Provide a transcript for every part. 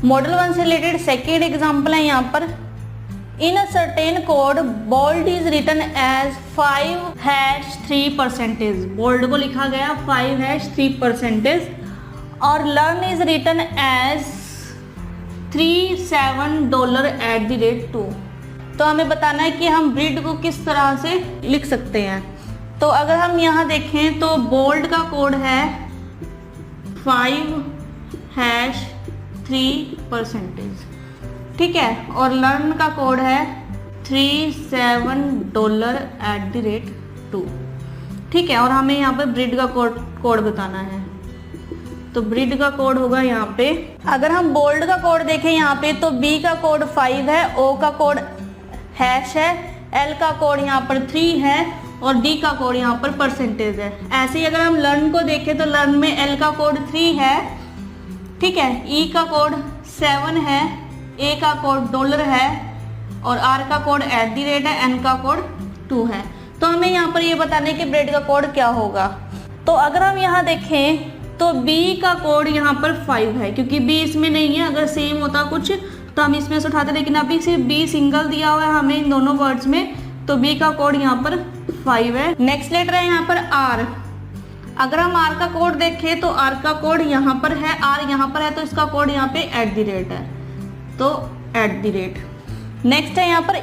Model 1 से related second example है यहाँ पर, in a certain code bold is written as 5#3%, bold को लिखा गया 5#3% और लर्न इज रिटन एज $37 तो हमें बताना है कि हम ब्रीड को किस तरह से लिख सकते हैं। तो अगर हम यहाँ देखें तो बोल्ड का कोड है 5#3%, ठीक है, और लर्न का कोड है $37 ठीक है, और हमें यहाँ पे ब्रीड का कोड बताना है। तो ब्रीड का कोड होगा यहाँ पे, अगर हम बोल्ड का कोड देखें यहाँ पे तो B का कोड 5 है, O का कोड हैश है, L का कोड यहाँ पर 3 है और D का कोड यहाँ पर परसेंटेज है। ऐसे ही अगर हम लर्न को देखें तो लर्न में L का कोड 3 है, ठीक है, E का कोड 7 है, A का कोड $, है और R का कोड @ है, N का कोड 2 है। तो हमें यहाँ पर ये बताना है कि ब्रीड का कोड क्या होगा। तो अगर हम यहाँ देखें तो B का कोड यहाँ पर 5 है, क्योंकि B इसमें नहीं है, अगर सेम होता कुछ तो हम इसमें से उठाते, लेकिन अभी सिर्फ B सिंगल दिया हुआ है हमें इन दोनों वर्ड्स में, तो B का कोड यहाँ पर 5 है। नेक्स्ट लेटर है यहाँ पर R, अगर हम R का कोड देखें तो R का कोड यहाँ पर है, R यहाँ पर है तो इसका कोड यहाँ पे @ है, तो @। नेक्स्ट है यहाँ पर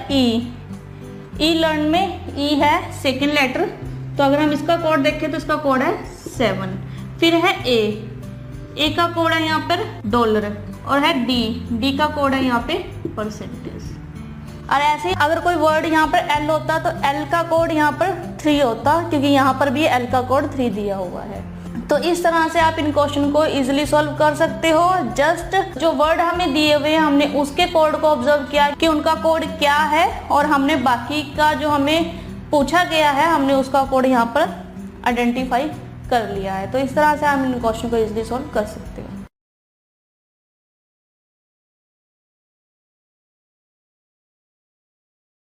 E लर्न में E है सेकेंड लेटर, तो अगर हम इसका कोड देखें तो इसका कोड है 7। फिर है A का कोड है यहाँ पर $, और है D का कोड है यहाँ पे परसेंटेज। और ऐसे ही अगर कोई वर्ड यहाँ पर L होता तो L का कोड यहाँ पर 3 होता, क्योंकि यहाँ पर भी L का कोड 3 दिया हुआ है। तो इस तरह से आप इन क्वेश्चन को इजीली सॉल्व कर सकते हो। जस्ट जो वर्ड हमें दिए हुए हैं हमने उसके कोड को ऑब्जर्व किया कि उनका कोड क्या है, और हमने बाकी का जो हमें पूछा गया है हमने उसका कोड यहाँ पर आइडेंटिफाई कर लिया है। तो इस तरह से हम इन क्वेश्चन को इजीली सॉल्व कर सकते हैं।